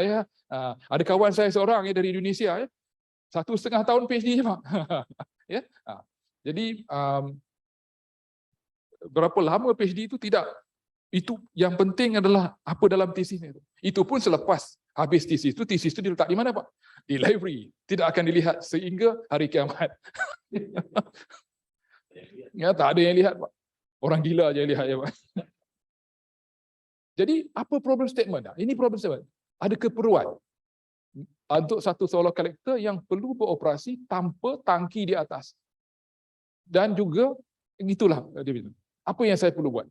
Ya. Ada kawan saya seorang ya, dari Indonesia ya. 1,5 tahun PhD Pak. Ya. Jadi berapa lama PhD itu tidak, itu yang penting adalah apa dalam tesisnya itu. Itu pun selepas habis tesis itu diletak di mana Pak? Di library. Tidak akan dilihat sehingga hari kiamat. Ya, tak ada yang lihat Pak. Orang gila aja yang lihat ya Pak. Jadi apa problem statement? Ini problem statement. Ada keperluan untuk satu solar collector yang perlu beroperasi tanpa tangki di atas. Dan juga itulah dia bilang. Apa yang saya perlu buat?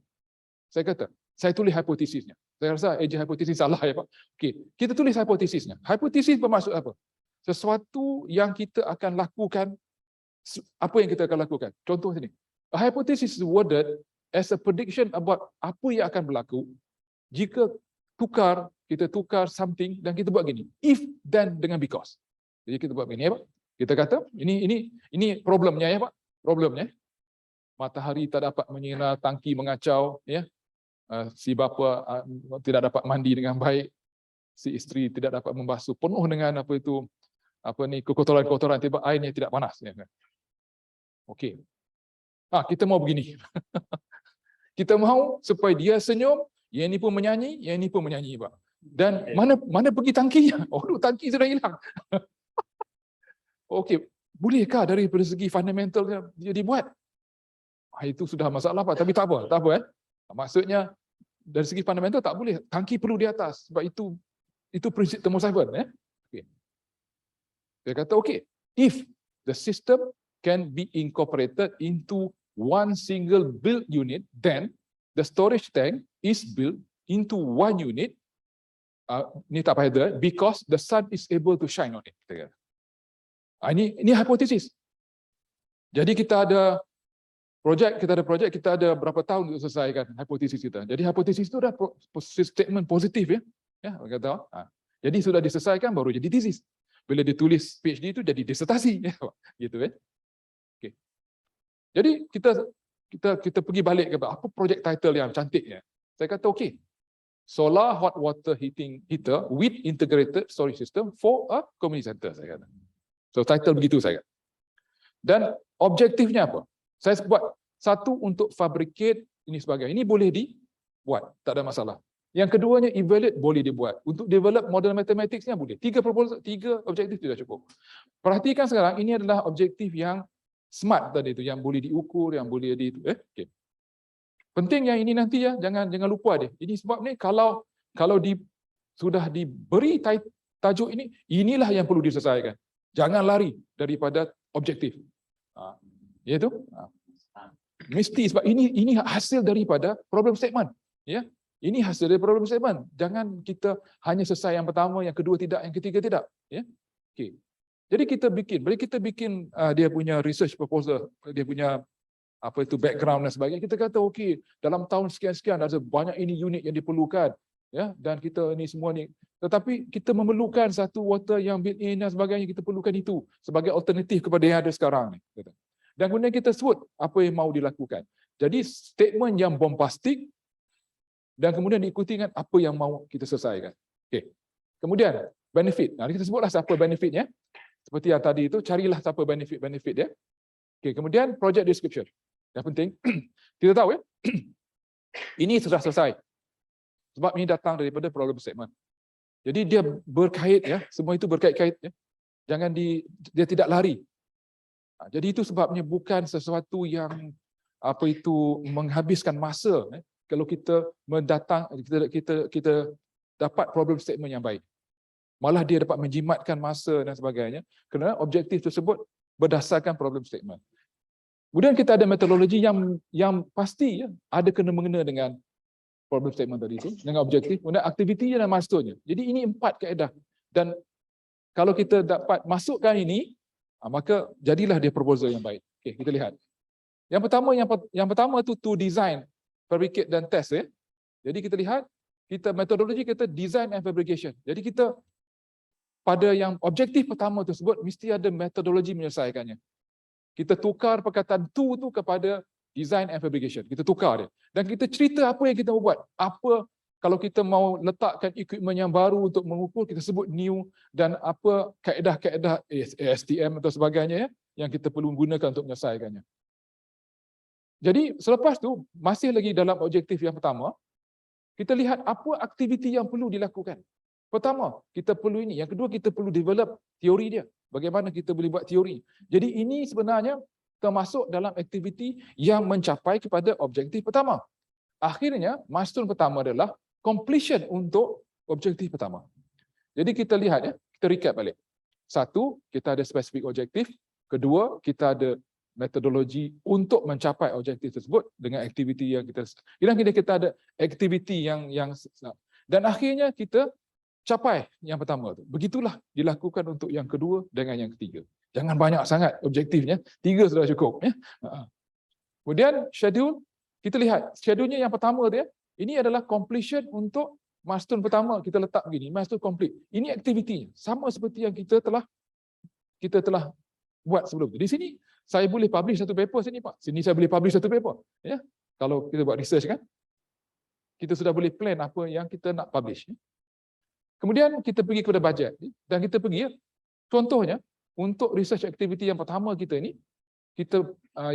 Saya kata, saya tulis hipotesisnya. Saya rasa agent hipotesis salah ya Pak. Okey, kita tulis hipotesisnya. Hipotesis bermaksud apa? Sesuatu yang kita akan lakukan, apa yang kita akan lakukan. Contoh sini. A hypothesis is worded as a prediction about apa yang akan berlaku jika kita tukar something dan kita buat gini. If, then dengan because. Jadi kita buat gini ya Pak. Kita kata ini problemnya ya Pak. Problemnya. Matahari tak dapat menyinar, tangki mengacau ya. Si bapa tidak dapat mandi dengan baik. Si isteri tidak dapat membasuh, penuh dengan kotoran-kotoran, tiba airnya tidak panas ya. Okey. Kita mau begini. Kita mau supaya dia senyum, yang ini pun menyanyi, yang ini pun menyanyi Pak. Dan mana pergi tangkinya? Tangki sudah hilang. Okey, bolehkah dari segi fundamental dia dibuat? Itu sudah masalah Pak, tapi tak apa. Maksudnya dari segi fundamental tak boleh. Tangki perlu di atas sebab itu prinsip thermosiphon ya. Okey. Dia kata okey, if the system can be incorporated into one single built unit, then the storage tank is built into one unit. Ni tak payah ada, because the sun is able to shine on it. Ini hipotesis. Jadi kita ada projek, kita ada berapa tahun untuk selesaikan hipotesis kita. Jadi hipotesis itu dah statement positif ya. Ya, kata. Jadi sudah diselesaikan baru jadi tesis. Bila ditulis PhD itu jadi disertasi ya, gitu ya. Okey. Jadi kita pergi balik ke apa projek title yang cantik ya. Saya kata okey. Solar hot water heater with integrated storage system for a community center saya kata. So title begitu saya kata. Dan objektifnya apa? Saya buat satu untuk fabricate ini sebagainya. Ini boleh dibuat, tak ada masalah. Yang keduanya evaluate boleh dibuat. Untuk develop model mathematicsnya boleh. 3 objektif sudah cukup. Perhatikan sekarang ini adalah objektif yang smart tadi itu, yang boleh diukur, yang boleh okay. Penting yang ini nanti ya, jangan lupa dia. Ini sebab ni kalau sudah diberi tajuk ini, inilah yang perlu diselesaikan. Jangan lari daripada objektif. Iaitu mesti sebab ini hasil daripada problem statement ya. Ini hasil dari problem statement. Jangan kita hanya selesai yang pertama, yang kedua tidak, yang ketiga tidak ya. Okey. Jadi kita bikin dia punya research proposal, dia punya background dan sebagainya. Kita kata okey, dalam tahun sekian-sekian ada banyak ini unit yang diperlukan ya, dan kita ni semua ni, tetapi kita memerlukan satu water yang built in dan sebagainya, kita perlukan itu sebagai alternatif kepada yang ada sekarang ni. Dan kemudian kita sebut apa yang mau dilakukan. Jadi statement yang bombastik dan kemudian diikuti dengan apa yang mau kita selesaikan. Okey. Kemudian benefit. Kita sebutlah siapa benefitnya. Seperti yang tadi itu, carilah siapa benefit dia. Okey, kemudian project description. Yang penting kita tahu ya. Ini sudah selesai. Sebab ini datang daripada problem statement. Jadi dia berkait ya, semua itu berkait-kait ya. Dia tidak lari. Jadi itu sebabnya bukan sesuatu yang menghabiskan masa kalau kita kita dapat problem statement yang baik. Malah dia dapat menjimatkan masa dan sebagainya kerana objektif tersebut berdasarkan problem statement. Kemudian kita ada metodologi yang pasti ya, ada kena-mengena dengan problem statement tadi itu, dengan objektif, kemudian aktivitinya dan milestone-nya. Jadi ini 4 kaedah. Dan kalau kita dapat masukkan ini, maka jadilah dia proposal yang baik. Okey, kita lihat. Yang pertama tu to design, fabricate dan test ya. Jadi kita lihat metodologi kita design and fabrication. Jadi kita pada yang objektif pertama tersebut mesti ada metodologi menyelesaikannya. Kita tukar perkataan to tu kepada design and fabrication. Kita tukar dia. Dan kita cerita apa yang kita mau buat. Kalau kita mau letakkan equipment yang baru untuk mengukur, kita sebut new, dan apa kaedah-kaedah ASTM atau sebagainya ya, yang kita perlu gunakan untuk menyelesaikannya. Jadi selepas tu, masih lagi dalam objektif yang pertama, kita lihat apa aktiviti yang perlu dilakukan. Pertama, kita perlu ini. Yang kedua, kita perlu develop teori dia. Bagaimana kita boleh buat teori. Jadi ini sebenarnya termasuk dalam aktiviti yang mencapai kepada objektif pertama. Akhirnya, milestone pertama adalah completion untuk objektif pertama. Jadi kita lihat ya, kita recap balik. Satu, kita ada spesifik objektif. Kedua, kita ada metodologi untuk mencapai objektif tersebut dengan aktiviti yang kita ada aktiviti yang dan akhirnya kita capai yang pertama tu. Begitulah dilakukan untuk yang kedua dengan yang ketiga. Jangan banyak sangat objektifnya, 3 sudah cukup ya. Kemudian schedule, kita lihat schedule-nya yang pertama dia, ini adalah completion untuk milestone pertama, kita letak begini, milestone complete. Ini aktivitinya sama seperti yang kita telah buat sebelum tu. Di sini saya boleh publish satu paper sini Pak. Sini saya boleh publish satu paper, ya. Kalau kita buat research kan, kita sudah boleh plan apa yang kita nak publish. Ya. Kemudian kita pergi kepada bajet dan kita pergi, contohnya untuk research activity yang pertama kita ni,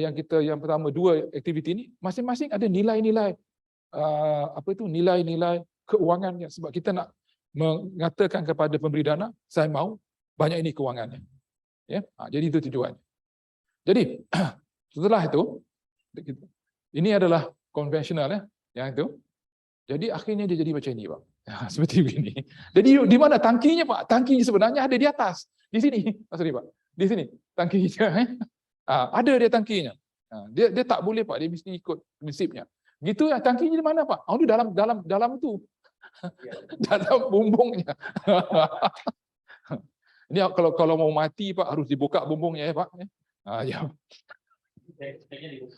yang pertama 2 aktiviti ni masing-masing ada nilai-nilai nilai-nilai keuangannya, sebab kita nak mengatakan kepada pemberi dana, saya mahu banyak ini keuangannya. Ya, jadi itu tujuan. Jadi setelah itu, ini adalah konvensional ya, yang itu. Jadi akhirnya dia jadi macam ini Pak. Seperti begini. Jadi di mana tangkinya Pak? Tangkinya sebenarnya ada di atas. Di sini. Sorry Pak. Di sini tangkinya. Ada dia tangkinya. Dia tak boleh Pak, dia mesti ikut prinsipnya. Gitu ya, tangkinya di mana Pak? Di dalam tu. Dalam bumbungnya. Ini kalau mau mati Pak harus dibuka bumbungnya ya Pak. Ya.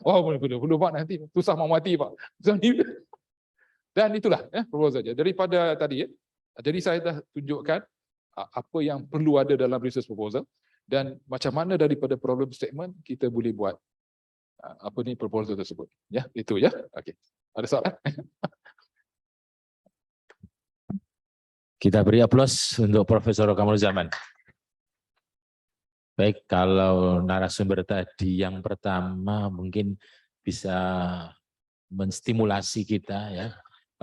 Oh boleh Pak, nanti susah mau mati Pak. Dan itulah ya proposal saja daripada tadi ya. Jadi saya dah tunjukkan apa yang perlu ada dalam research proposal dan macam mana daripada problem statement kita boleh buat proposal tersebut. Ya, itu ya. Okey. Ada soalan? Kita beri aplaus untuk Profesor Kamaruzzaman. Baik, kalau narasumber tadi yang pertama mungkin bisa menstimulasi kita ya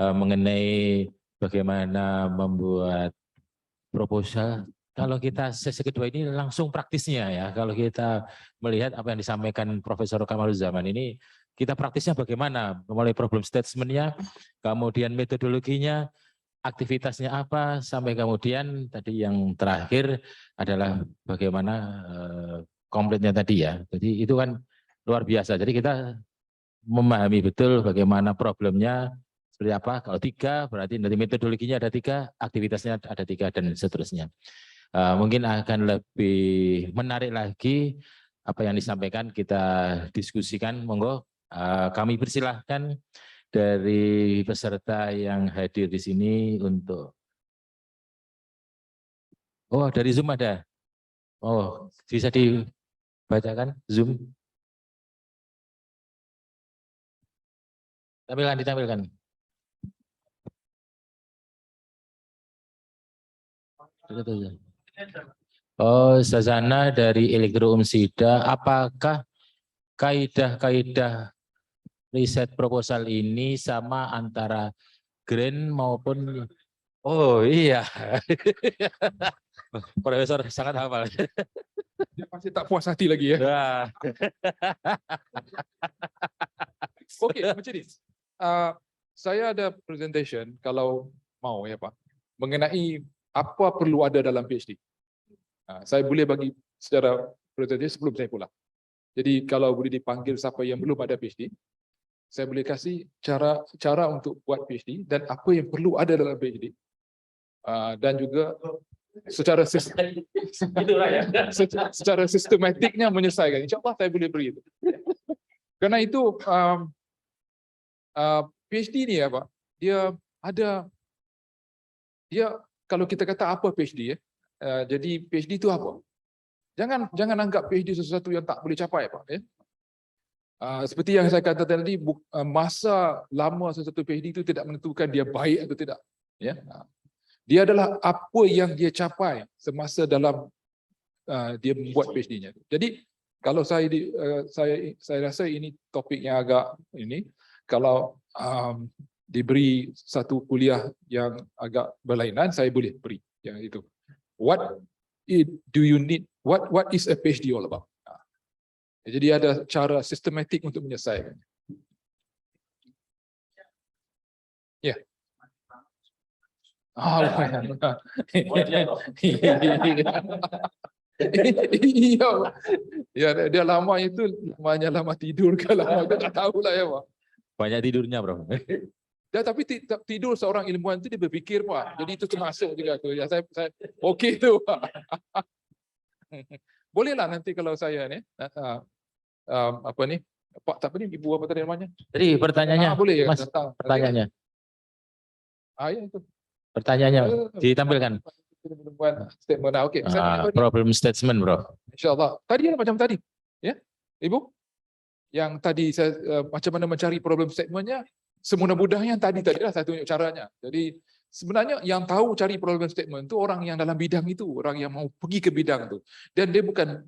mengenai bagaimana membuat proposal. Kalau kita sesi kedua ini langsung praktisnya ya, kalau kita melihat apa yang disampaikan Profesor Kamaruzzaman ini, kita praktisnya bagaimana, mulai problem statement-nya, kemudian metodologinya, aktivitasnya apa, sampai kemudian tadi yang terakhir adalah bagaimana komplitnya tadi ya. Jadi itu kan luar biasa. Jadi kita memahami betul bagaimana problemnya seperti apa. Kalau 3 berarti dari metodologinya ada 3, aktivitasnya ada 3 dan seterusnya. Mungkin akan lebih menarik lagi apa yang disampaikan, kita diskusikan. Monggo kami persilahkan dari peserta yang hadir di sini untuk dari Zoom ada. Oh, bisa dibacakan Zoom. Ditampilkan. Oh, Sazana dari Elektro Umsida, apakah kaidah-kaidah riset proposal ini sama antara grant maupun iya. Profesor sangat hafal. Dia pasti tak puas hati lagi ya. Okey, macam ni. Saya ada presentation kalau mau ya Pak, mengenai apa perlu ada dalam PhD. Saya boleh bagi secara presentation sebelum saya pulang. Jadi kalau boleh dipanggil siapa yang belum ada PhD, saya boleh kasih cara untuk buat PhD dan apa yang perlu ada dalam PhD. Dan juga secara sistematiknya menyelesaikan. InsyaAllah saya boleh beri itu. Kerana itu PhD ni ya Pak, dia kalau kita kata apa PhD ya, jadi PhD itu apa? Jangan anggap PhD sesuatu yang tak boleh capai Pak ya. Seperti yang saya katakan tadi, masa lama sesuatu PhD itu tidak menentukan dia baik atau tidak. Ya, dia adalah apa yang dia capai semasa dalam dia membuat PhD-nya. Jadi kalau saya rasa ini topik yang agak ini, kalau diberi satu kuliah yang agak berlainan, saya boleh beri yang itu. What do you need? What is a PhD all about? Jadi ada cara sistematik untuk menyelesaikan. Ya. Iya, dia lama itu lama tidur ke lama itu tak tahulah ya Pak. Banyak tidurnya, Bro. Ya, tapi tidur seorang ilmuwan itu dia berfikir Pak. Jadi itu termasuk juga tu. Ya saya okey tu Pak. Bolehlah nanti kalau saya ni apa ni? Pak apa ni ibu apa tadi namanya? Jadi pertanyaannya, boleh ya Mas, datang. pertanyaannya. Ya itu. Pertanyaannya ditampilkan. Statement. Okey, Problem statement, Bro. InsyaAllah. Tadi ada macam tadi. Ya, Ibu? Yang tadi saya macam mana mencari problem statementnya, semudah-mudahnya tadi-tadilah saya tunjuk caranya. Jadi sebenarnya yang tahu cari problem statement itu orang yang dalam bidang itu, orang yang mau pergi ke bidang itu. Dan dia bukan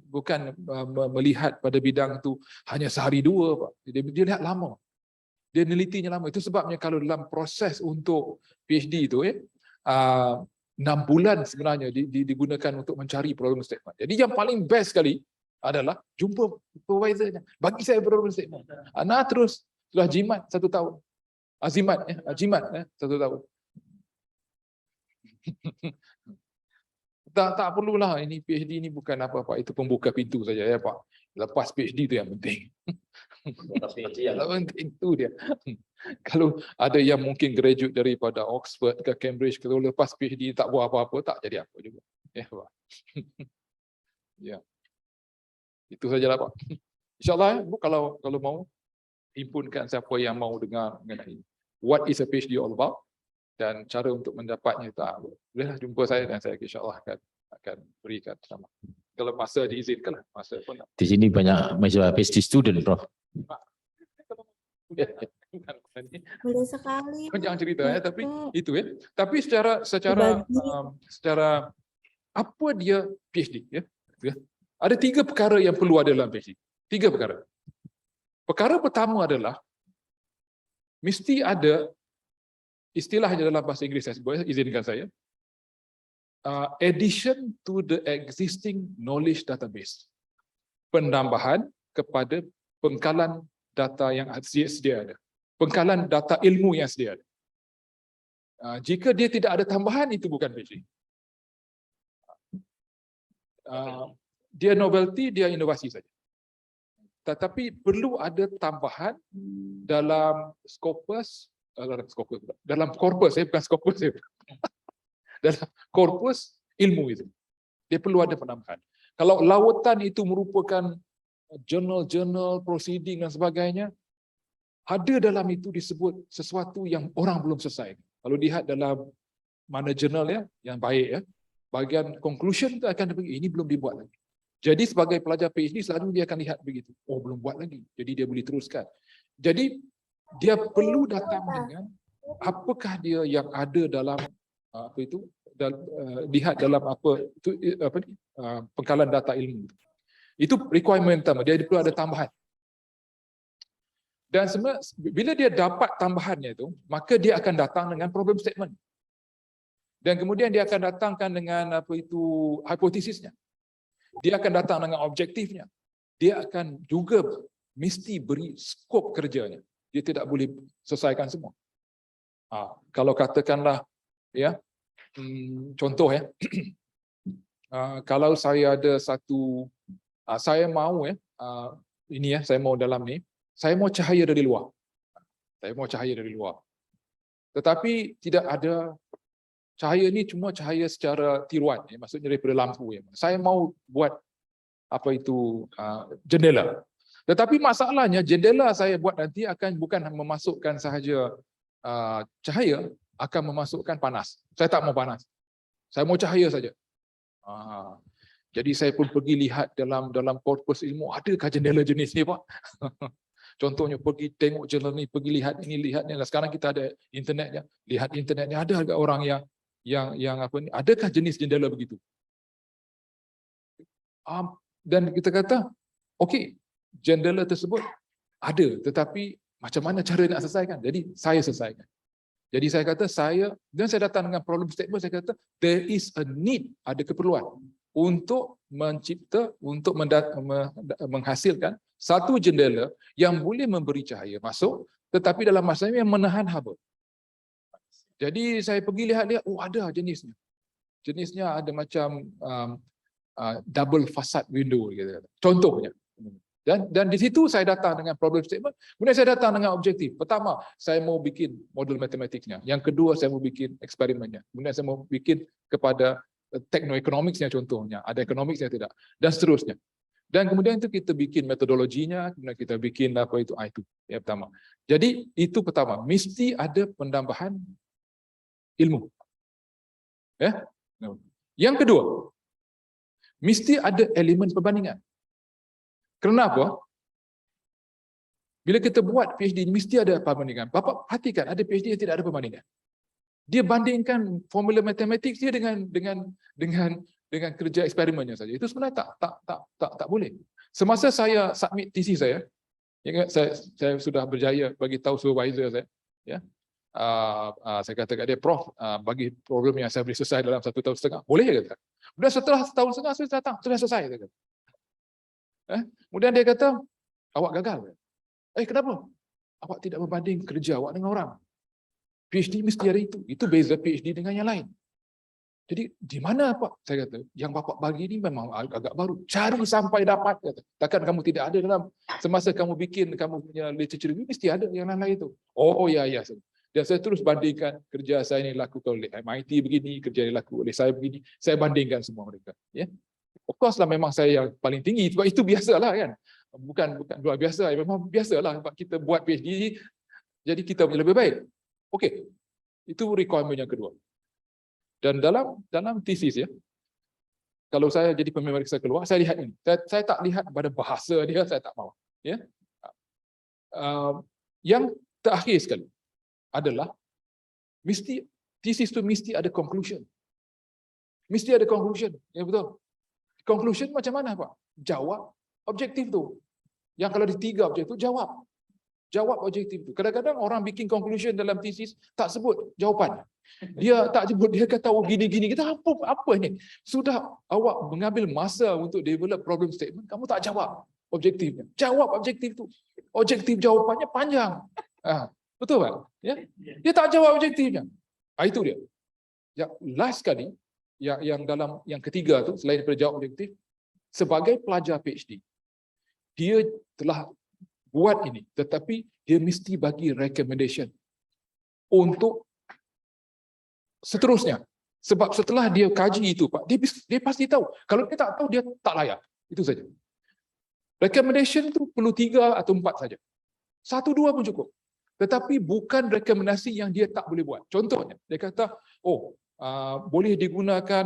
melihat pada bidang itu hanya sehari dua, Pak. Dia lihat lama. Dia nelitinya lama. Itu sebabnya kalau dalam proses untuk PhD itu 6 bulan sebenarnya digunakan untuk mencari problem statement. Jadi yang paling best sekali adalah jumpa supervisornya. Bagi saya problem statement. Terus sudah jimat 1 tahun. Jimat 1 tahun. Tak perlulah ini PhD ini bukan apa-apa, itu pembuka pintu saja ya Pak. Lepas PhD itu yang penting. Yang penting itu dia. Kalau ada yang mungkin graduate daripada Oxford ke Cambridge, kalau lepas PhD tak buat apa-apa, tak jadi apa juga. Ya Pak. Ya. Itu sajalah Pak. InsyaAllah Bu kalau mau himpunkan siapa yang mau dengar mengenai what is a PhD all about dan cara untuk mendapatnya, bolehlah jumpa saya dan saya insyaAllah akan berikan sama. Kalau masa diizinkan lah, masa pun. Di sini banyak mahasiswa PhD student, Prof. Boleh sekali. Jangan cerita ya, tapi itu ya. Tapi secara apa dia PhD ya? Ada 3 perkara yang perlu ada dalam PhD. 3 perkara. Perkara pertama adalah mesti ada istilahnya dalam bahasa Inggeris, saya sebut, izinkan saya. Addition to the existing knowledge database. Penambahan kepada pengkalan data yang sedia ada. Pengkalan data ilmu yang sedia ada. Jika dia tidak ada tambahan, itu bukan PhD. Dia novelty, dia inovasi saja. Tetapi perlu ada tambahan dalam corpus, dalam korpus ilmu itu. Dia perlu ada penambahan. Kalau lautan itu merupakan jurnal-jurnal, proceeding dan sebagainya, ada dalam itu disebut sesuatu yang orang belum selesai. Kalau lihat dalam mana jurnal ya, yang baik ya, bahagian conclusion itu akan ini belum dibuat lagi. Jadi sebagai pelajar PhD selalu dia akan lihat begitu. Oh, belum buat lagi. Jadi dia boleh teruskan. Jadi dia perlu datang dengan apakah dia yang ada dalam lihat dalam pengkalan data ilmu. Itu requirement pertama, dia perlu ada tambahan. Dan sebenarnya bila dia dapat tambahannya itu, maka dia akan datang dengan problem statement. Dan kemudian dia akan datangkan dengan hipotesisnya. Dia akan datang dengan objektifnya. Dia akan juga mesti beri skop kerjanya. Dia tidak boleh selesaikan semua. Kalau katakanlah ya, contoh ya, kalau saya ada saya mau ya, saya mau dalam ni, saya mau cahaya dari luar. Tetapi tidak ada cahaya ni, cuma cahaya secara tiruan, maksudnya daripada lampu. Saya mau buat jendela. Tetapi masalahnya jendela saya buat nanti bukan memasukkan sahaja cahaya, akan memasukkan panas. Saya tak mau panas. Saya mau cahaya saja. Jadi saya pun pergi lihat dalam korpus ilmu, adakah jendela jenis ni Pak? Contohnya pergi tengok jurnal ni, pergi lihat ini, lihat ni. Sekarang kita ada internetnya, lihat internetnya. Ada agak orang yang apa ni? Adakah jenis jendela begitu? Dan kita kata, okey, jendela tersebut ada, tetapi macam mana cara nak selesaikan? Jadi saya selesaikan. Jadi saya kata dan saya datang dengan problem statement, saya kata there is a need, ada keperluan untuk mencipta, untuk menghasilkan satu jendela yang boleh memberi cahaya masuk, tetapi dalam masa yang menahan haba. Jadi saya pergi lihat-lihat, oh ada jenisnya. Jenisnya ada macam double facade window, gitu. Contohnya. Dan di situ saya datang dengan problem statement, kemudian saya datang dengan objektif. Pertama, saya mau bikin model matematiknya. Yang kedua, saya mau bikin eksperimennya. Kemudian saya mau bikin kepada teknoekonomiksnya contohnya. Ada ekonomiksnya tidak. Dan seterusnya. Dan kemudian itu kita bikin metodologinya, kemudian kita bikin apa itu yang pertama. Jadi itu pertama, mesti ada penambahan ilmu. Yang kedua, mesti ada elemen perbandingan. Kenapa? Bila kita buat PhD, mesti ada perbandingan. Bapak perhatikan, ada PhD yang tidak ada perbandingan. Dia bandingkan formula matematik dia dengan kerja eksperimennya saja. Itu sebenarnya tak boleh. Semasa saya submit thesis saya, ingat saya sudah berjaya bagi tahu supervisor saya, ya. Saya kata kat dia, Prof, bagi problem yang saya boleh selesai dalam 1 tahun setengah, boleh kata. Kemudian setelah 1 tahun setengah saya datang, sudah selesai kata. Kemudian dia kata, awak gagal. Kenapa? Awak tidak membanding kerja awak dengan orang. PhD mesti ada itu. Itu beza PhD dengan yang lain. Jadi di mana Pak? Saya kata, yang Bapak bagi ini memang agak baru. Cari sampai dapat. Kata. Takkan kamu tidak ada dalam semasa kamu bikin kamu punya literature review, mesti ada yang lain itu. Oh ya. Dan saya terus bandingkan kerja saya ini lakukan oleh MIT begini, kerja yang dilakukan oleh saya begini. Saya bandingkan semua mereka. Ya. Of course lah memang saya yang paling tinggi, sebab itu biasalah kan. Bukan luar biasa, memang biasalah sebab kita buat PhD, jadi kita punya lebih baik. Okey. Itu requirement yang kedua. Dan dalam thesis ya, kalau saya jadi pemeriksa keluar, saya lihat ini. Saya tak lihat pada bahasa dia, saya tak mahu. Ya. Yang terakhir sekali adalah thesis tu mesti ada conclusion. Mesti ada conclusion. Ya betul. Conclusion macam mana Pak? Jawab objektif tu. Yang kalau di 3 objektif tu, jawab objektif tu. Kadang-kadang orang bikin conclusion dalam thesis tak sebut jawapan. Dia tak sebut, dia kata gini-gini. Kita apa ni? Sudah awak mengambil masa untuk develop problem statement, kamu tak jawab objektifnya. Jawab objektif tu. Objektif jawapannya panjang. Betul Pak? Ya? Dia tak jawab objektifnya. Itu dia. Yang last sekali, yang ketiga tu, selain daripada jawab objektif, sebagai pelajar PhD, dia telah buat ini, tetapi dia mesti bagi recommendation untuk seterusnya. Sebab setelah dia kaji itu, Pak, dia pasti tahu. Kalau dia tak tahu, dia tak layak. Itu saja. Recommendation itu perlu 3 atau 4 saja. 1-2 pun cukup. Tetapi bukan rekomendasi yang dia tak boleh buat. Contohnya, dia kata, boleh digunakan,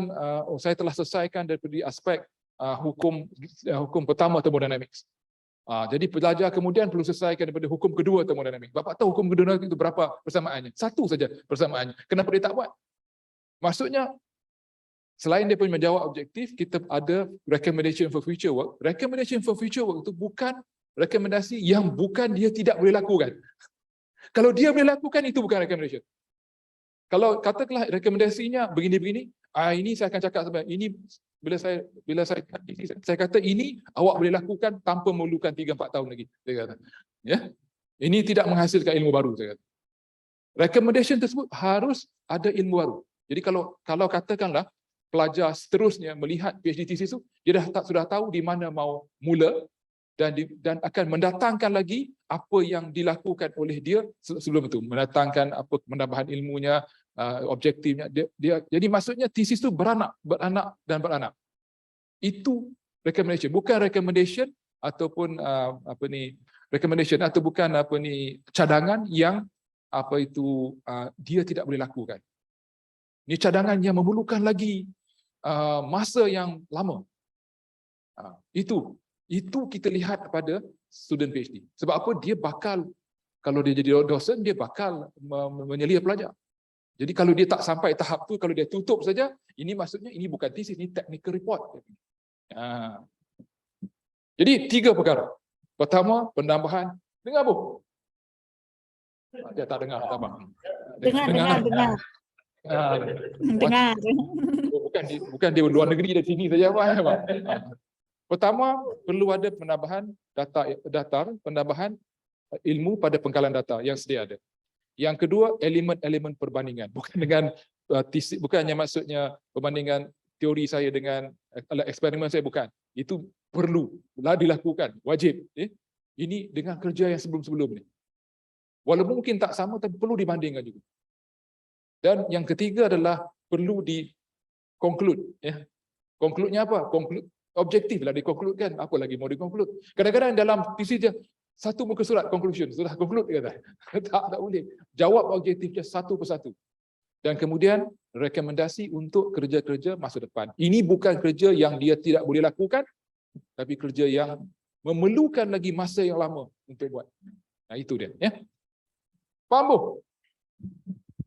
saya telah selesaikan daripada aspek hukum pertama thermodynamics. Jadi pelajar kemudian perlu selesaikan daripada hukum kedua thermodynamics. Bapak tahu hukum kedua itu berapa persamaannya? 1 saja persamaannya. Kenapa dia tak buat? Maksudnya, selain dia punya menjawab objektif, kita ada recommendation for future work. Recommendation for future work itu bukan rekomendasi yang bukan dia tidak boleh lakukan. Kalau dia boleh lakukan, itu bukan recommendation. Kalau katakanlah rekomendasinya begini-begini, ini saya akan cakap sebenarnya, ini bila saya kata ini awak boleh lakukan tanpa memerlukan 3-4 tahun lagi, saya kata. Ya. Ini tidak menghasilkan ilmu baru, saya kata. Recommendation tersebut harus ada ilmu baru. Jadi kalau katakanlah pelajar seterusnya melihat PhD thesis itu, dia sudah tahu di mana mau mula dan akan mendatangkan lagi apa yang dilakukan oleh dia sebelum itu, mendatangkan apa penambahan ilmunya, objektifnya. Jadi maksudnya thesis itu beranak. Itu recommendation, bukan recommendation ataupun recommendation atau bukan cadangan yang dia tidak boleh lakukan. Ini cadangan yang memerlukan lagi masa yang lama. Itu kita lihat pada student PhD. Sebab apa? Dia bakal, kalau dia jadi dosen, dia bakal menyelia pelajar. Jadi kalau dia tak sampai tahap tu, kalau dia tutup saja, ini maksudnya ini bukan thesis, ini technical report. Jadi 3 perkara. Pertama, penambahan. Dengar bu? Dia tak dengar, tak apa. Dengar. Dengar. Bukan dia luar negeri dari sini saja apa. Pertama, perlu ada penambahan data, penambahan ilmu pada pengkalan data yang sedia ada. Yang kedua, elemen-elemen perbandingan. Bukan dengan bukannya maksudnya perbandingan teori saya dengan eksperimen saya, bukan. Itu perlu dilakukan, wajib. Ini dengan kerja yang sebelum-sebelum ni. Walaupun mungkin tak sama, tapi perlu dibandingkan juga. Dan yang ketiga adalah perlu di-conclude. Conclude-nya apa? Objektif lah di-conclude-kan. Apa lagi mau di-conclude? Kadang-kadang dalam thesis dia, 1 muka surat conclusion, sudah conclude kata. Tak boleh. Jawab objektifnya satu persatu. Dan kemudian rekomendasi untuk kerja-kerja masa depan. Ini bukan kerja yang dia tidak boleh lakukan, tapi kerja yang memerlukan lagi masa yang lama untuk buat. Nah itu dia. Ya. Faham bu?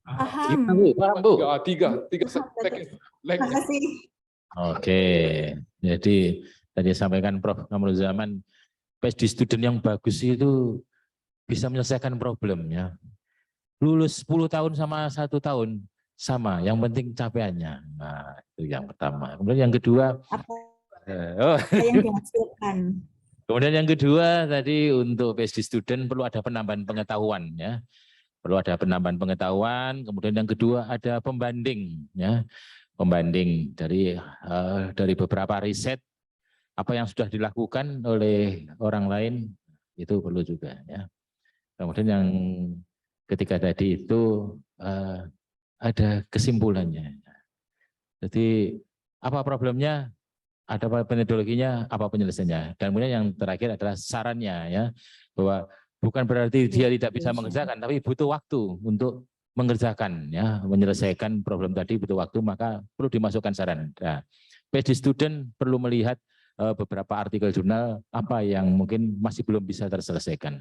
Paham. Paham, Bu? Tiga second. Terima kasih. Oke, jadi tadi sampaikan Prof. Kamruzaman, PhD student yang bagus itu bisa menyelesaikan problem ya. Lulus 10 tahun sama 1 tahun sama, yang penting capaiannya. Nah, itu yang pertama. Kemudian yang kedua, Apa yang dihasilkan? Kemudian yang kedua tadi untuk PhD student perlu ada penambahan pengetahuan ya. Perlu ada penambahan pengetahuan, kemudian yang kedua ada pembanding ya. Pembanding dari beberapa riset apa yang sudah dilakukan oleh orang lain itu perlu juga ya. Kemudian yang ketiga tadi itu ada kesimpulannya. Jadi apa problemnya, ada metodologinya, apa penyelesaiannya. Dan kemudian yang terakhir adalah sarannya ya, bahwa bukan berarti dia tidak bisa mengerjakan, tapi butuh waktu untuk mengerjakan ya, menyelesaikan problem tadi butuh waktu, maka perlu dimasukkan saran. Nah, PhD student perlu melihat beberapa artikel jurnal apa yang mungkin masih belum bisa terselesaikan.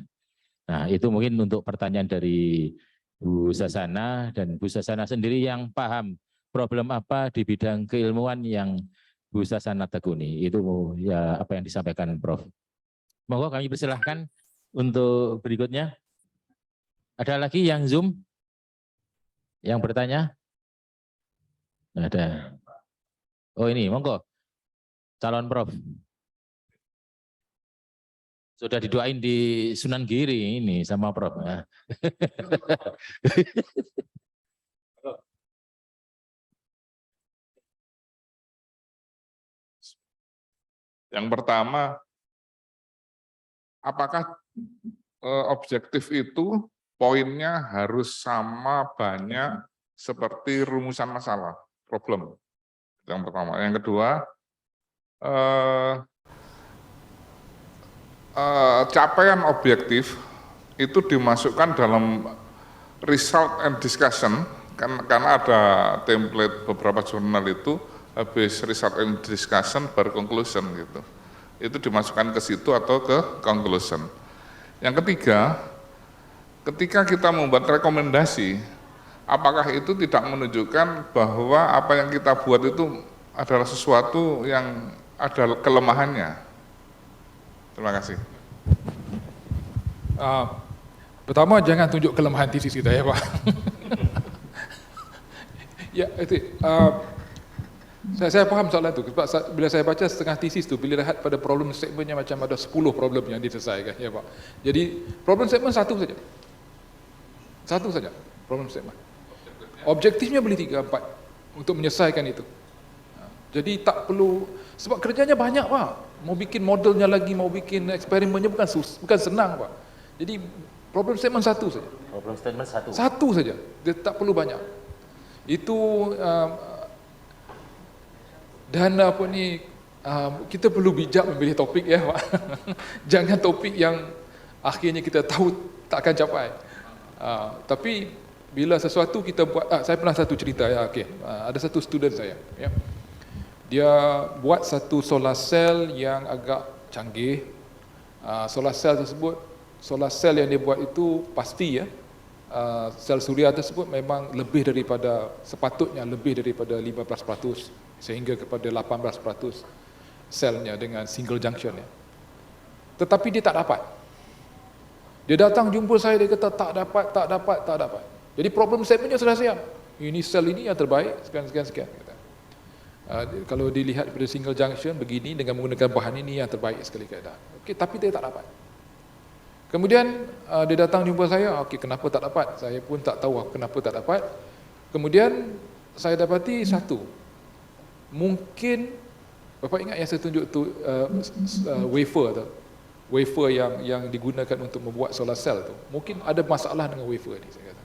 Nah, itu mungkin untuk pertanyaan dari Bu Sasana, dan Bu Sasana sendiri yang paham problem apa di bidang keilmuan yang Bu Sasana tekuni. Itu ya apa yang disampaikan Prof. Monggo kami persilahkan untuk berikutnya. Ada lagi yang Zoom? Yang bertanya? Ada. Oh ini, monggo. Calon Prof. Sudah didoain di Sunan Giri ini sama Prof. Yang pertama, apakah objektif itu poinnya harus sama banyak seperti rumusan masalah, problem. Yang pertama. Yang kedua, capaian objektif itu dimasukkan dalam result and discussion, karena ada template beberapa jurnal itu, habis result and discussion baru conclusion gitu. Itu dimasukkan ke situ atau ke conclusion. Yang ketiga, ketika kita membuat rekomendasi, apakah itu tidak menunjukkan bahwa apa yang kita buat itu adalah sesuatu yang ada kelemahannya? Terima kasih. Pertama, jangan tunjuk kelemahan tesis kita ya Pak. Ya, itu. Saya paham soalan itu. Bila saya baca setengah tesis tu, bila lihat pada problem statementnya macam ada 10 problem yang diselesaikan ya Pak. Jadi problem statement satu saja. Satu saja problem statement. Objektifnya boleh 3, 4 untuk menyelesaikan itu. Jadi tak perlu, sebab kerjanya banyak Pak. Mau bikin modelnya lagi, mau bikin eksperimennya bukan senang Pak. Jadi problem statement satu saja. Problem statement satu. Satu saja. Dia tak perlu banyak. Itu dan apa ni, kita perlu bijak memilih topik ya Pak. Jangan topik yang akhirnya kita tahu tak akan capai. Tapi bila sesuatu kita buat, saya pernah satu cerita ya, okay. Ada satu student saya ya. Dia buat satu solar cell yang agak canggih, solar cell tersebut, solar cell yang dia buat itu pasti ya, sel suria tersebut memang lebih daripada, sepatutnya lebih daripada 15% sehingga kepada 18% selnya dengan single junction ya. Tetapi dia tak dapat. Dia datang jumpa saya, dia kata tak dapat. Jadi problem statementnya sudah siap. Ini sel ini yang terbaik, sekian. Kata. Kalau dilihat pada single junction begini dengan menggunakan bahan ini yang terbaik sekali keadaan. Okey, tapi dia tak dapat. Kemudian dia datang jumpa saya, okey kenapa tak dapat? Saya pun tak tahu kenapa tak dapat. Kemudian saya dapati satu, mungkin Bapak ingat yang saya tunjuk tu wafer yang digunakan untuk membuat solar cell tu, mungkin ada masalah dengan wafer ni saya kata.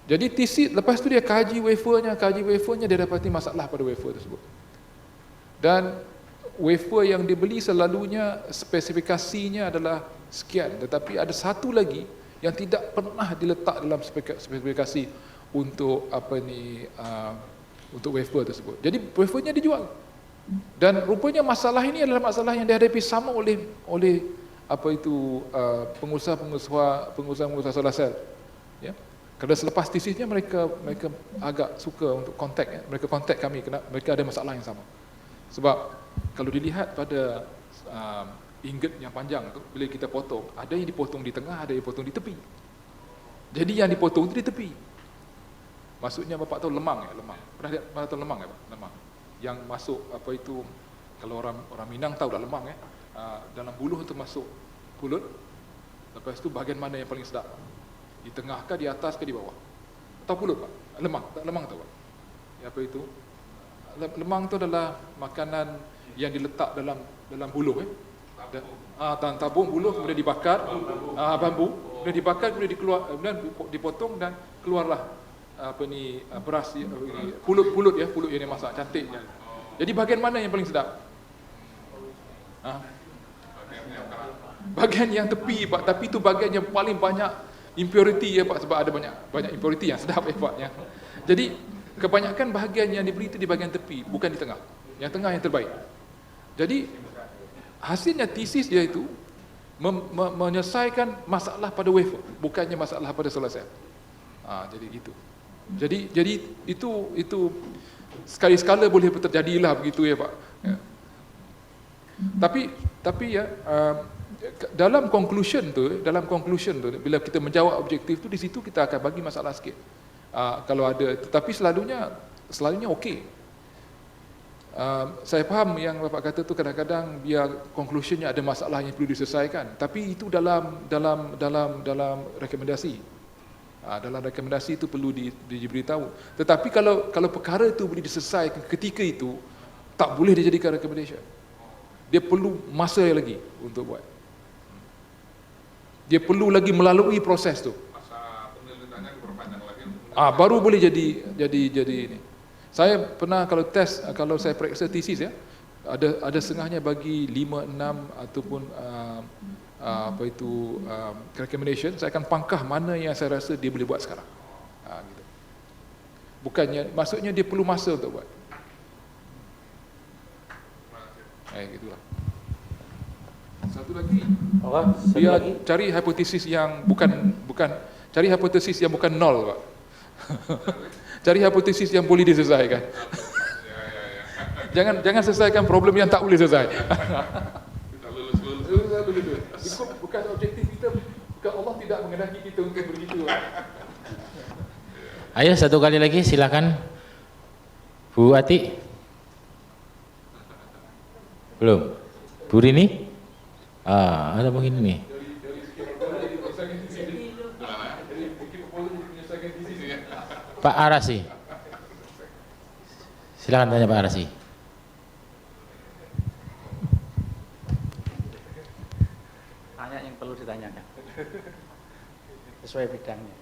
Jadi TC lepas tu dia kaji wafernya, dia dapati masalah pada wafer tersebut. Dan wafer yang dibeli selalunya spesifikasinya adalah sekian, tetapi ada satu lagi yang tidak pernah diletak dalam spesifikasi untuk untuk wafer tersebut. Jadi wafernya dijual. Dan rupanya masalah ini adalah masalah yang dihadapi sama oleh pengusaha solar cell. Ya. Kerana selepas tesisnya mereka agak suka untuk kontak ya. Mereka kontak kami kerana mereka ada masalah yang sama. Sebab kalau dilihat pada ingot yang panjang tu, bila kita potong, ada yang dipotong di tengah, ada yang dipotong di tepi. Jadi yang dipotong itu di tepi. Maksudnya Bapak tahu lemang ya, lemang. Pernah tahu lemang ya, Pak? Lemang. Yang masuk kalau orang Minang tahu dah lemang ya. Dalam buluh itu masuk pulut. Lepas itu bahagian mana yang paling sedap? Di tengah ke, di atas ke, di bawah? Atau pulut Pak? Lemang tahu Pak? Lemang itu adalah makanan yang diletak dalam buluh ya. Tabung buluh kemudian dibakar, bambu, kemudian dibakar, kemudian dipotong dan keluarlah beras pulut yang dimasak cantiknya. Jadi bahagian mana yang paling sedap? Bahagian yang tepi Pak, tapi itu bahagian yang paling banyak impurity ya Pak, sebab ada banyak impurity yang sedap ya Pak ya. Jadi kebanyakan bahagian yang diberi itu di bahagian tepi, bukan di tengah. Yang tengah yang terbaik. Jadi hasilnya tesis dia itu menyelesaikan masalah pada wafer, bukannya masalah pada solar cell. Jadi gitu. Jadi itu sekali-sekala boleh terjadilah begitu ya Pak. Ya. Tapi ya dalam conclusion tu bila kita menjawab objektif tu, di situ kita akan bagi masalah sikit. Kalau ada, tetapi selalunya okey. Saya faham yang Bapak kata tu kadang-kadang biar conclusionnya ada masalah yang perlu diselesaikan, tapi itu dalam rekomendasi. Dalam rekomendasi itu perlu diberitahu. Tetapi kalau perkara itu boleh diselesaikan ketika itu, tak boleh dijadikan recommendation. Dia perlu masa lagi untuk buat. Dia perlu lagi melalui proses tu. Masa penelitiannya diperpanjang lagi. Baru boleh jadi ini. Saya pernah kalau saya periksa tesis ya, ada setengahnya bagi 5, 6 ataupun recommendation, saya akan pangkah mana yang saya rasa dia boleh buat sekarang. Gitu. Bukannya, maksudnya dia perlu masa untuk buat. Gitulah. Satu lagi, dia cari hipotesis yang bukan cari hipotesis yang bukan nol Pak. Cari hipotesis yang boleh diselesaikan. Jangan selesaikan problem yang tak boleh selesai. Bukan objektif kita, bukan Allah tidak mengendaki kita untuk begitu. Ayo satu kali lagi silakan Bu Ati. Belum. Bu Rini? Ada mungkin ini. Pak Arasi. Silakan tanya Pak Arasi. Tanya yang perlu ditanyakan sesuai bidangnya.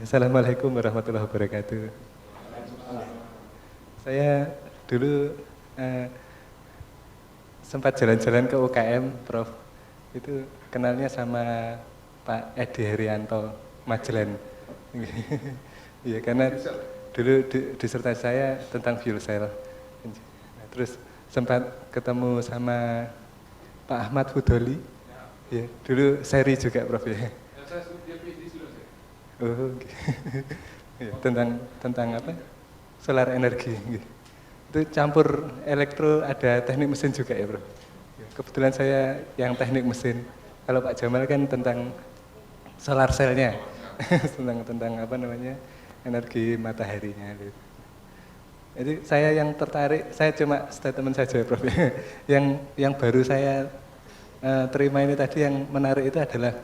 Assalamualaikum warahmatullahi wabarakatuh. Saya dulu sempat jalan-jalan ke UKM, Prof. Itu kenalnya sama Pak Edi Herianto. Magelan. Iya, karena dulu disertasi saya tentang fuel cell. Nah, terus sempat ketemu sama Pak Ahmad Hudoli. Ya, dulu seri juga Prof ya. Oh, okay. Ya, tentang apa? Solar energi. Gitu. Itu campur elektro, ada teknik mesin juga ya Bro. Kebetulan saya yang teknik mesin. Kalau Pak Jamal kan tentang solar cell-nya, tentang apa namanya, energi mataharinya. Gitu. Jadi saya yang tertarik, saya cuma statement saja Prof. Yang baru saya terima ini tadi yang menarik itu adalah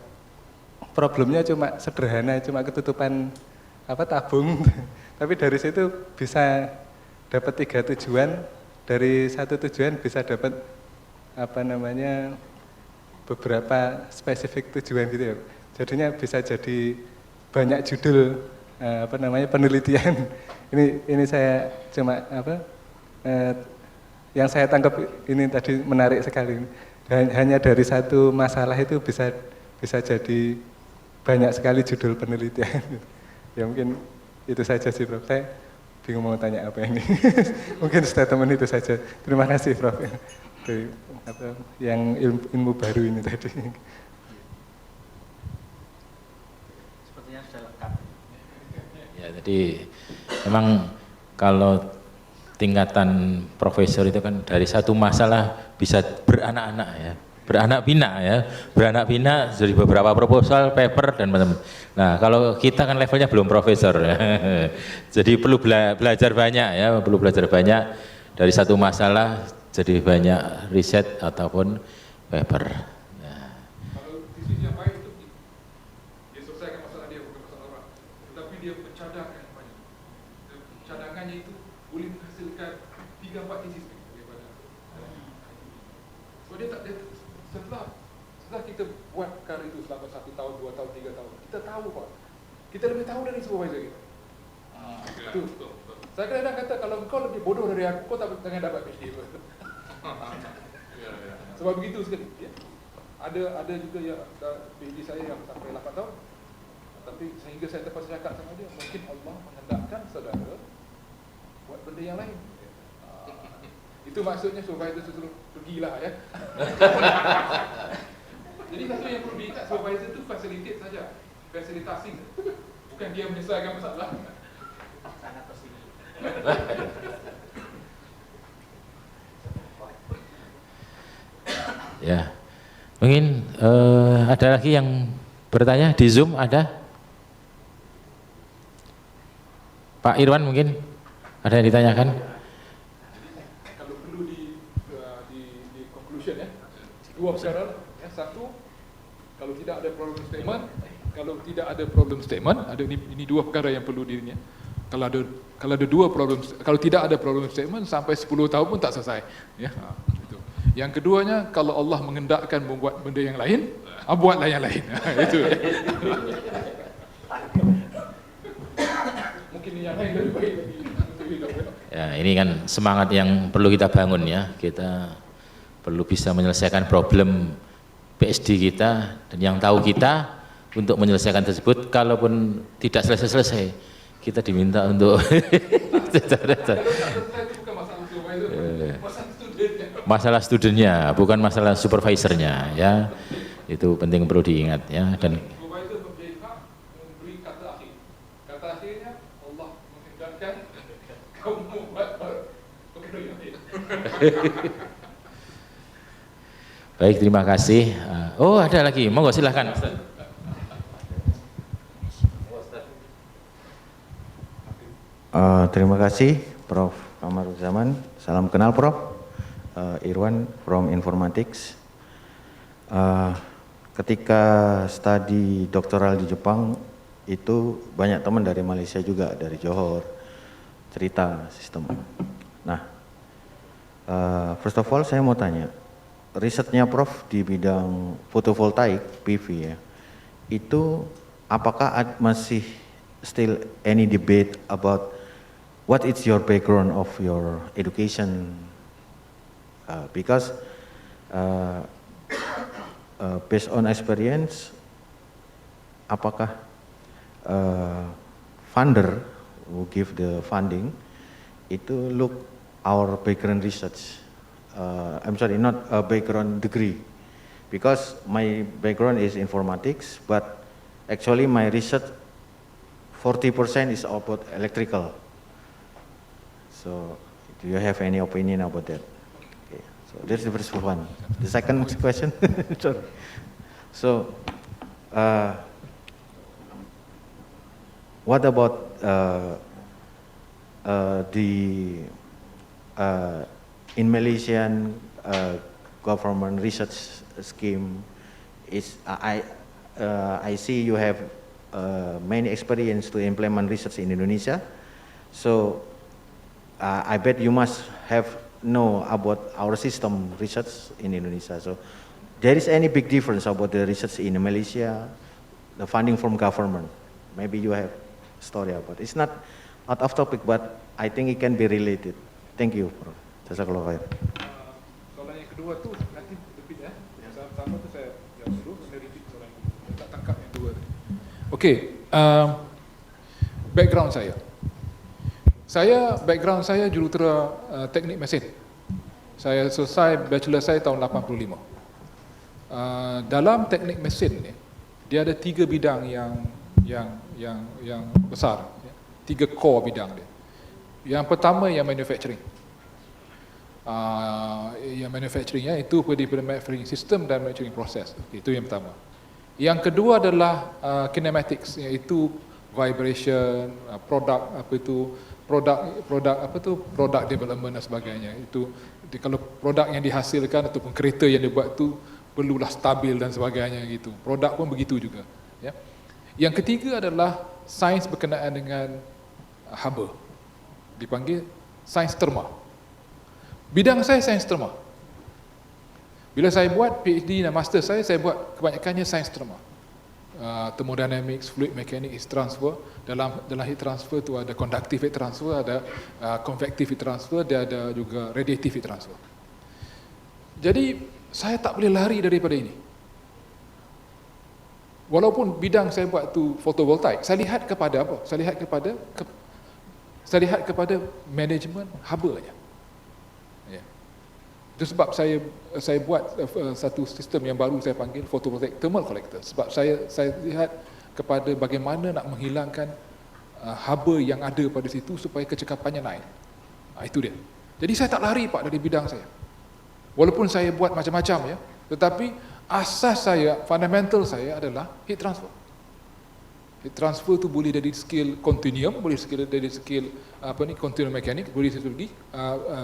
problemnya cuma sederhana, cuma ketutupan apa tabung, tapi dari situ bisa dapat 3 tujuan, dari satu tujuan bisa dapat apa namanya beberapa spesifik tujuan gitu ya. Jadinya bisa jadi banyak judul apa namanya penelitian. Ini saya cuma apa yang saya tangkap ini tadi menarik sekali. Hanya dari satu masalah itu bisa jadi banyak sekali judul penelitian. Ya mungkin itu saja sih Prof. Saya bingung mau tanya apa ini. Mungkin statement itu saja. Terima kasih Prof. Dari apa yang ilmu baru ini tadi. Sepertinya sudah lengkap. Ya, jadi memang kalau tingkatan profesor itu kan dari satu masalah bisa beranak-anak ya, beranak pinak dari beberapa proposal, paper dan macam. Nah, kalau kita kan levelnya belum profesor ya. Jadi perlu belajar banyak ya, perlu belajar banyak dari satu masalah jadi banyak riset ataupun paper. Nah. Kalau visinya baik itu dia selesaikan masalah dia, bukan masalah orang, tetapi dia mencadangkan yang banyak. Dan cadangannya itu boleh menghasilkan 3-4 tesis daripada. So dia setelah kita buat perkara itu selama 1 tahun, 2 tahun, 3 tahun, kita tahu Pak, kita lebih tahu dari supervisor kita. Itu. Saya kadang-kadang kata kalau kau lebih bodoh dari aku, kau tak jangan dapat PhD. Sebab begitu sekali. Ya. Ada juga yang PhD saya yang sampai 8 tahun, tapi sehingga saya terpaksa cakap sama dia, mungkin Allah menghendakkan saudara buat benda yang lain. Itu maksudnya supervisor suruh pergilah ya. Jadi satu yang perlu diingat, supervisor itu facilitate saja, fasilitasi, bukan dia menyelesaikan masalah. Sangat positif. Ya, mungkin ada lagi yang bertanya di Zoom ada? Pak Irwan mungkin ada yang ditanyakan? Kalau perlu di conclusion ya, 2 perkara ya. Satu, kalau tidak ada problem statement, ada ini 2 perkara yang perlu dirinya. Kalau ada 2 problem, kalau tidak ada problem statement sampai 10 tahun pun tak selesai. Ya, itu. Yang keduanya, kalau Allah menghendakkan membuat benda yang lain, buatlah yang lain. Itu. Ya. Mungkin yang lain lebih baik lagi untuk hidup. Ya, ini kan semangat yang perlu kita bangun ya. Kita perlu bisa menyelesaikan problem PhD kita, dan yang tahu kita untuk menyelesaikan tersebut. Kalaupun tidak selesai-selesai, kita diminta untuk masalah studennya, bukan masalah supervisornya ya. Itu penting, perlu diingat ya. Dan Supervisor memberi hak, memberi kata akhir. Kata akhirnya Allah menghendakkan kau membuat perkara yang lain. baik, terima kasih. Oh, ada lagi, monggo silahkan. Terima kasih Prof. Kamaruzzaman. Salam kenal Prof. Irwan from Informatics. Ketika studi doktoral di Jepang itu banyak teman dari Malaysia juga, dari Johor, cerita sistem. Nah, first of all saya mau tanya, risetnya Prof di bidang fotovoltaik PV ya, itu apakah masih still any debate about what is your background of your education? Because based on experience, apakah funder who give the funding itu look our background research. I'm sorry, not a background degree, because my background is informatics, but actually my research 40% is about electrical. So, do you have any opinion about that? Okay, so that's the first one. The second question, sorry. So, what about in Malaysian government research scheme? Is I see you have many experience to implement research in Indonesia, so I bet you must have know about our system research in Indonesia. So, there is any big difference about the research in Malaysia, the funding from government? Maybe you have story about it. It's not out of topic, but I think it can be related. Thank you, Prof. Jazakallah khair. Soalan yang kedua tu nanti repeat ya. Yang pertama tu saya jawab dulu, saya repeat soalan yang kedua. Saya tak tangkap yang kedua tadi. Okey, background saya. Background saya jurutera teknik mesin. Saya selesai bachelor saya tahun 85. Dalam teknik mesin ni, dia ada 3 bidang yang besar, 3 core bidang dia. Yang pertama yang manufacturing. Yang manufacturing itu daripada manufacturing system dan manufacturing process. Itu yang pertama. Yang kedua adalah kinematics, iaitu vibration, product development dan sebagainya. Itu kalau produk yang dihasilkan ataupun kereta yang dibuat tu perlulah stabil dan sebagainya gitu. Produk pun begitu juga, ya. Yang ketiga adalah sains berkenaan dengan haba. Dipanggil sains terma. Bidang saya sains terma. Bila saya buat PhD dan master saya buat kebanyakannya sains terma. Thermodynamics, fluid mechanics, heat transfer. Dalam heat transfer tu ada conductive heat transfer, ada convective heat transfer, dia ada juga radiative heat transfer. Jadi saya tak boleh lari daripada ini. Walaupun bidang saya buat tu fotovoltaik, saya lihat kepada apa? Saya lihat kepada manajemen haba-nya. Ya. Itu sebab saya buat satu sistem yang baru saya panggil photovoltaic thermal collector, sebab saya lihat kepada bagaimana nak menghilangkan haba yang ada pada situ supaya kecekapannya naik. Itu dia. Jadi saya tak lari Pak dari bidang saya. Walaupun saya buat macam-macam ya, tetapi asas saya, fundamental saya adalah heat transfer. Heat transfer tu boleh dari skill continuum, boleh dari skill continuum mechanics, boleh dari segi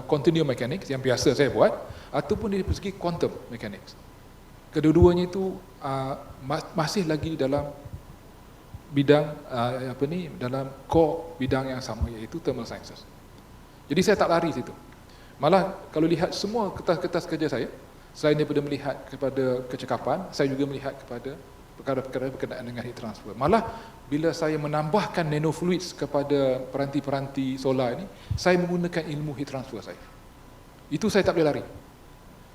continuum mechanics yang biasa saya buat, ataupun dari segi quantum mechanics. Kedua-duanya itu masih lagi dalam bidang dalam core bidang yang sama, iaitu thermal sciences. Jadi saya tak lari situ. Malah kalau lihat semua kertas-kertas kerja saya, selain daripada melihat kepada kecekapan, saya juga melihat kepada perkara-perkara berkenaan dengan heat transfer. Malah bila saya menambahkan nanofluids kepada peranti-peranti solar ini, saya menggunakan ilmu heat transfer saya. Itu saya tak boleh lari.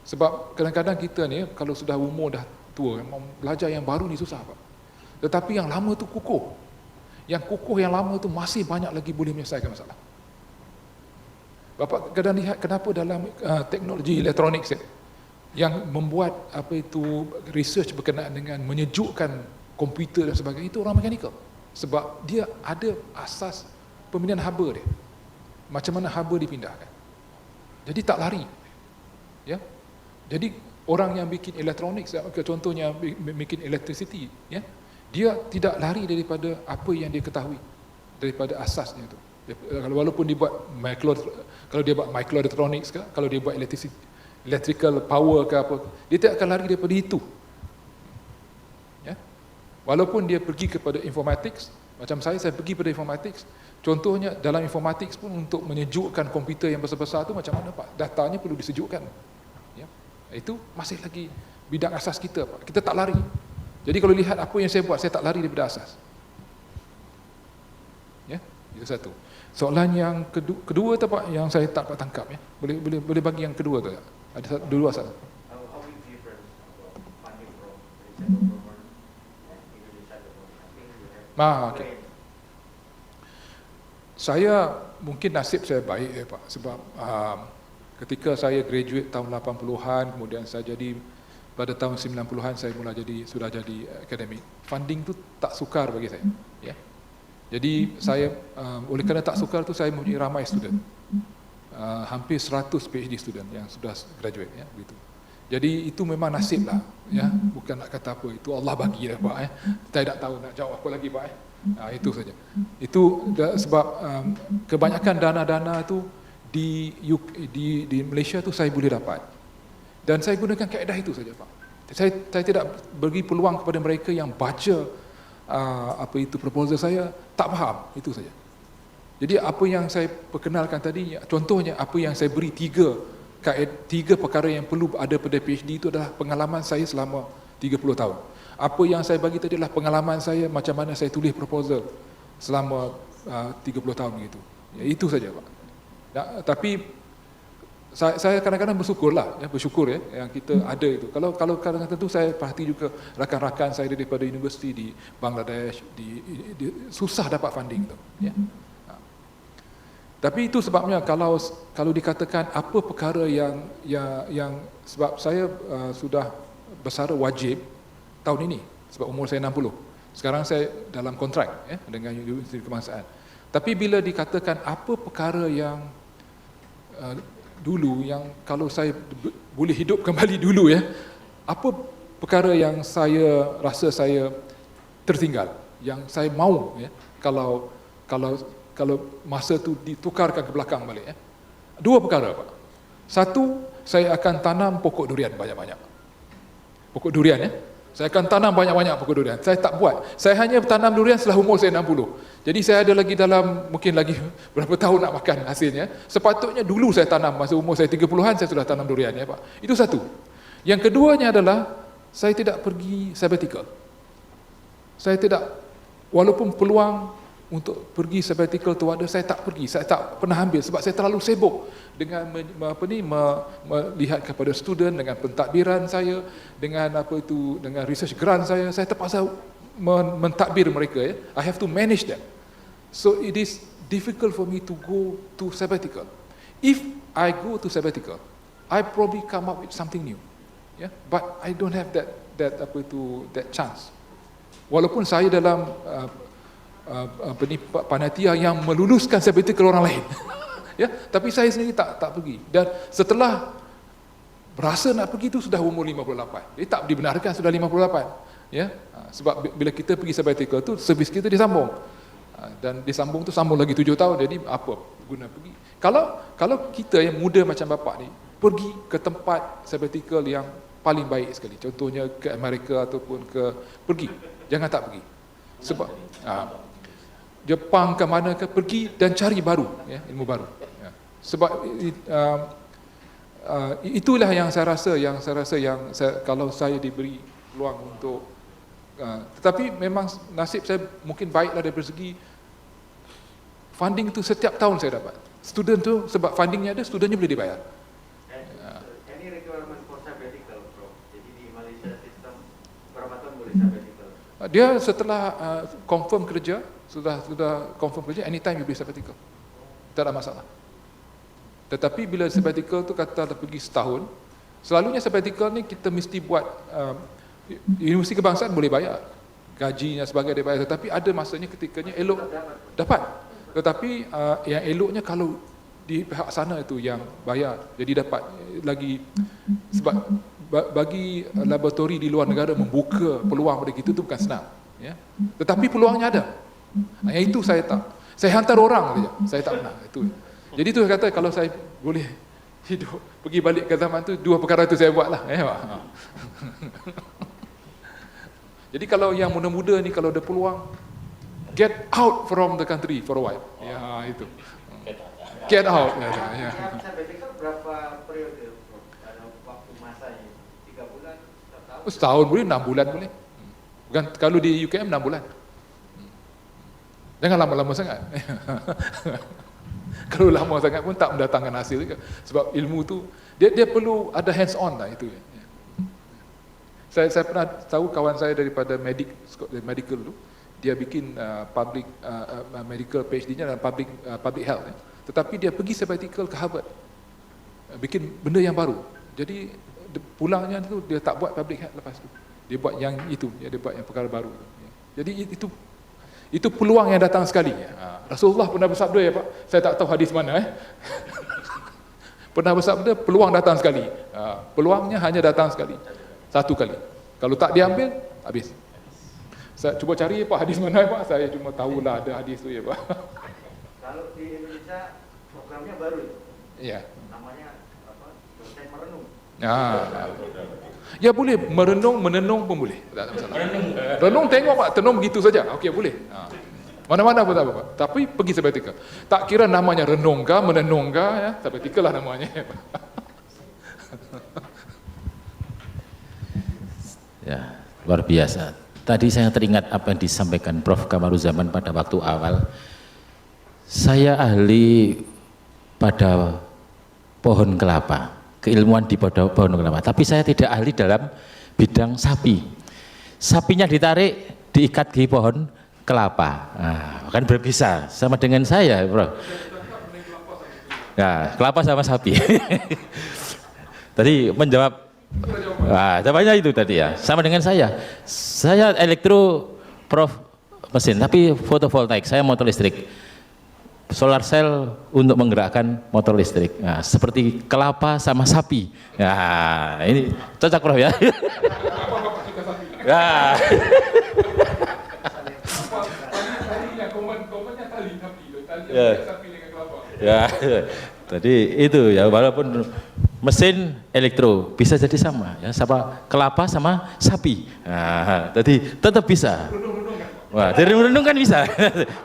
Sebab kadang-kadang kita ni kalau sudah umur dah tua, belajar yang baru ni susah Pak. Tetapi yang lama tu kukuh. Yang kukuh yang lama tu masih banyak lagi boleh menyelesaikan masalah. Bapak kadang lihat kenapa dalam teknologi elektronik yang membuat research berkenaan dengan menyejukkan komputer dan sebagainya, itu orang mechanical. Sebab dia ada asas pemilihan haba dia. Macam mana haba dipindahkan. Jadi tak lari. Ya. Jadi orang yang bikin elektronik, contohnya bikin electricity, ya, dia tidak lari daripada apa yang dia ketahui, daripada asasnya itu. Walaupun dia buat kalau dia buat microelectronics ke, kalau dia buat electrical power ke apa, dia tidak akan lari daripada itu. Ya. Walaupun dia pergi kepada informatics, macam saya pergi pada informatics, contohnya dalam informatics pun untuk menyejukkan komputer yang besar-besar tu macam mana Pak? Datanya perlu disejukkan. Ya. Itu masih lagi bidang asas kita Pak. Kita tak lari. Jadi kalau lihat apa yang saya buat, saya tak lari daripada asas. Ya, itu satu. Soalan yang kedua tu Pak, yang saya tak dapat tangkap ya. Boleh bagi yang kedua tu tak? Ada dua soalan. Okay. Saya mungkin nasib saya baik ya Pak, sebab ketika saya graduate tahun 80-an, kemudian saya jadi pada tahun 90-an saya sudah jadi akademik. Funding tu tak sukar bagi saya, ya. Jadi saya oleh kerana tak sukar tu saya mempunyai ramai student. Hampir 100 PhD student yang sudah graduate, ya, begitu. Jadi itu memang nasib lah, ya. Bukan nak kata apa, itu Allah bagi lah Pak, ya. Saya tak tahu nak jawab apa lagi Pak, ya. Itu saja. Itu sebab kebanyakan dana-dana tu di Malaysia tu saya boleh dapat. Dan saya gunakan kaedah itu saja Pak. Saya tidak bagi peluang kepada mereka yang baca apa itu proposal saya tak faham, itu saja. Jadi apa yang saya perkenalkan tadi, contohnya apa yang saya beri tiga perkara yang perlu ada pada PhD itu adalah pengalaman saya selama 30 tahun. Apa yang saya bagi tadi adalah pengalaman saya macam mana saya tulis proposal selama 30 tahun begitu. Ya, itu saja Pak. Tapi saya kadang-kadang bersyukur ya yang kita ada itu. Kalau kadang-kadang tentu saya perhati juga rakan-rakan saya daripada universiti di Bangladesh di susah dapat funding tu, ya. Tapi itu sebabnya kalau dikatakan apa perkara yang sebab saya sudah bersara wajib tahun ini sebab umur saya 60. Sekarang saya dalam kontrak, ya, dengan Universiti Kebangsaan. Tapi bila dikatakan apa perkara yang dulu yang kalau saya boleh hidup kembali dulu, ya, apa perkara yang saya rasa saya tertinggal, yang saya mahu, ya, kalau masa tu ditukarkan ke belakang balik, ya. Dua perkara Pak. Satu, saya akan tanam pokok durian banyak-banyak. Pokok durian, ya. Saya akan tanam banyak-banyak pokok durian. Saya tak buat. Saya hanya tanam durian setelah umur saya 60. Jadi saya ada lagi mungkin lagi berapa tahun nak makan hasilnya. Sepatutnya dulu saya tanam masa umur saya 30-an saya sudah tanam durian, ya Pak. Itu satu. Yang keduanya adalah saya tidak pergi sabbatical. Saya tidak, walaupun peluang untuk pergi sabbatical tu ada, saya tak pergi, saya tak pernah ambil sebab saya terlalu sibuk dengan melihat kepada student, dengan pentadbiran saya, dengan dengan research grant saya terpaksa mentadbir mereka, ya. I have to manage them. So it is difficult for me to go to sabbatical. If I go to sabbatical, I probably come up with something new, yeah. But I don't have that chance. Walaupun saya dalam panitia yang meluluskan sabbatical orang lain, ya, tapi saya sendiri tak pergi. Dan setelah berasa nak pergi itu sudah umur 58. Jadi tak dibenarkan sudah 58, ya. Sebab bila kita pergi sabbatical tu servis kita disambung. Dan disambung tu sambung lagi 7 tahun. Jadi apa guna pergi? Kalau kita yang muda macam bapak ni pergi ke tempat sabbatical yang paling baik sekali, contohnya ke Amerika ataupun pergi, jangan tak pergi. Sebab Jepang ke mana ke, pergi dan cari baru, ya, ilmu baru, ya. Sebab itulah yang saya rasa kalau saya diberi peluang untuk tetapi memang nasib saya mungkin baiklah dari segi funding tu setiap tahun saya dapat. Student tu sebab fundingnya ada, studentnya boleh dibayar. Any requirement for sabbatical, bro? Jadi di Malaysia sistem berapa tahun boleh sabbatical? Dia setelah confirm kerja, sudah confirm kerja, anytime you boleh sabbatical. Tak ada masalah. Tetapi bila sabbatical tu kata pergi setahun, selalunya sabbatical ni kita mesti buat, Universiti Kebangsaan boleh bayar, gajinya sebagai dia bayar, tetapi ada masanya ketikanya elok dapat. Tetapi yang eloknya kalau di pihak sana itu yang bayar, jadi dapat lagi, sebab bagi laboratori di luar negara membuka peluang pada kita tu bukan senang, ya. Tetapi peluangnya ada. Yang itu saya tak. Saya hantar orang saja. Saya tak pernah itu. Jadi tu saya kata kalau saya boleh hidup pergi balik ke zaman tu, dua perkara tu saya buatlah, ya. Jadi kalau yang muda-muda ni kalau ada peluang, get out from the country for a while. Ya, itu. Get out. Ya. Sabbatical berapa periode, bro? Ada waktu masanya? 3 bulan, setahun? Setahun boleh, 6 bulan boleh. Bukan, kalau di UKM 6 bulan. Jangan lama-lama sangat. Kalau lama sangat pun tak mendatangkan hasil juga. Sebab ilmu tu dia perlu ada hands on lah itu. Saya pernah tahu kawan saya daripada medical dulu, dia bikin medical PhD-nya dalam public health. Tetapi dia pergi sabbatical ke Harvard, bikin benda yang baru. Jadi pulangnya tu dia tak buat public health lepas tu. Dia buat yang itu, dia buat yang perkara baru. Jadi itu peluang yang datang sekali. Rasulullah pernah bersabda ya Pak, saya tak tahu hadis mana pernah bersabda peluang datang sekali. Peluangnya hanya datang sekali. Satu kali. Kalau tak diambil, habis. Saya cuba cari Pak hadis mana Pak, saya cuma tahulah ada hadis tu ya Pak. Kalau di Indonesia programnya baru itu. Ya. Namanya apa? Dosen merenung. Ya boleh, menenung pun boleh. Tak ada masalah. Renung tengok Pak, tenung begitu saja. Okey boleh. Mana-mana pun tak apa Pak. Tapi pergi sabbatical. Tak kira namanya renung kah, menenung kah, ya, sabbatical lah namanya. Ya, luar biasa. Tadi saya teringat apa yang disampaikan Prof. Kamaruzaman pada waktu awal. Saya ahli pada pohon kelapa, keilmuan di pohon kelapa. Tapi saya tidak ahli dalam bidang sapi. Sapinya ditarik, diikat di pohon kelapa. Nah, kan berbisa sama dengan saya, Bro. Nah, kelapa sama sapi. Tadi menjawab. Jawabannya itu tadi ya, sama dengan saya. Saya elektro prof mesin, tapi fotovoltaik, saya motor listrik. Solar cell untuk menggerakkan motor listrik. Nah, seperti kelapa sama sapi. Nah, ini cocok Prof ya. Ya. Ya. Tadi itu ya, walaupun mesin elektro bisa jadi sama ya, sama kelapa sama sapi. Nah, jadi tetap bisa. Wah, dari renung kan bisa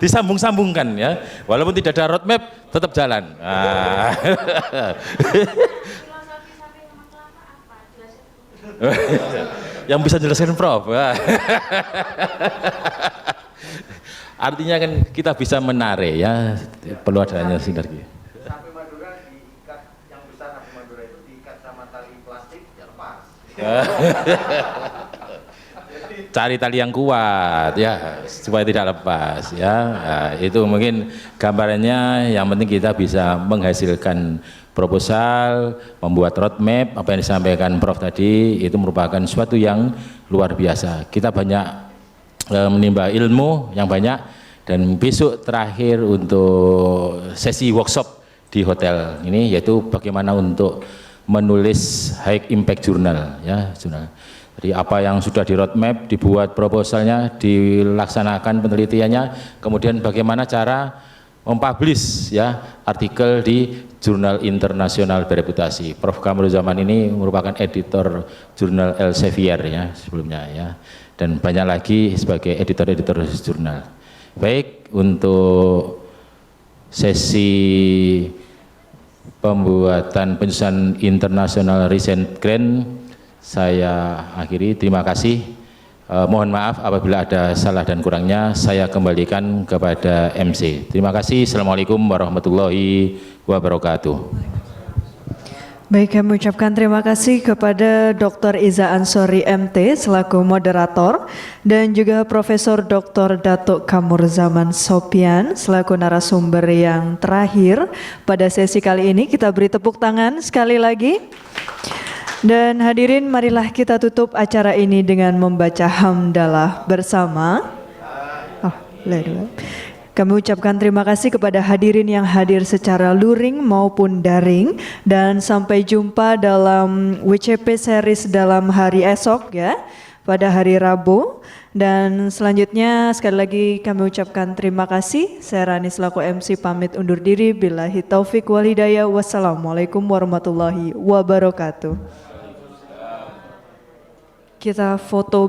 disambung-sambungkan ya, walaupun tidak ada roadmap tetap jalan. Nah. Yang bisa jelaskan Prof. Artinya kan kita bisa menarik ya, perlu adanya sinergi. Sapi Madura diikat, yang besar sapi Madura itu diikat sama tali plastik, ya lepas. Cari tali yang kuat ya supaya tidak lepas ya. Nah, itu mungkin gambarannya. Yang penting kita bisa menghasilkan proposal, membuat roadmap. Apa yang disampaikan Prof tadi itu merupakan suatu yang luar biasa. Kita banyak menimba ilmu yang banyak, dan besok terakhir untuk sesi workshop di hotel ini yaitu bagaimana untuk menulis high impact journal ya, jurnal. Jadi apa yang sudah di roadmap, dibuat proposalnya, dilaksanakan penelitiannya, kemudian bagaimana cara mempublish ya artikel di jurnal internasional bereputasi. Prof. Kamaruzaman ini merupakan editor jurnal Elsevier ya sebelumnya ya, dan banyak lagi sebagai editor-editor jurnal. Baik, untuk sesi pembuatan penyusunan internasional recent grant saya akhiri. Terima kasih. Mohon maaf apabila ada salah dan kurangnya, saya kembalikan kepada MC. Terima kasih. Assalamualaikum warahmatullahi wabarakatuh. Baik, kami ucapkan terima kasih kepada Dr. Iza Ansori MT selaku moderator, dan juga Profesor Dr. Datuk Kamurzaman Sopyan selaku narasumber yang terakhir pada sesi kali ini. Kita beri tepuk tangan sekali lagi. Dan hadirin, marilah kita tutup acara ini dengan membaca hamdalah bersama. Kami ucapkan terima kasih kepada hadirin yang hadir secara luring maupun daring, dan sampai jumpa dalam WCP series dalam hari esok ya, pada hari Rabu. Dan selanjutnya sekali lagi kami ucapkan terima kasih. Saya Rani selaku MC pamit undur diri. Billahi taufik wal hidayah. Wassalamualaikum warahmatullahi wabarakatuh. Kita foto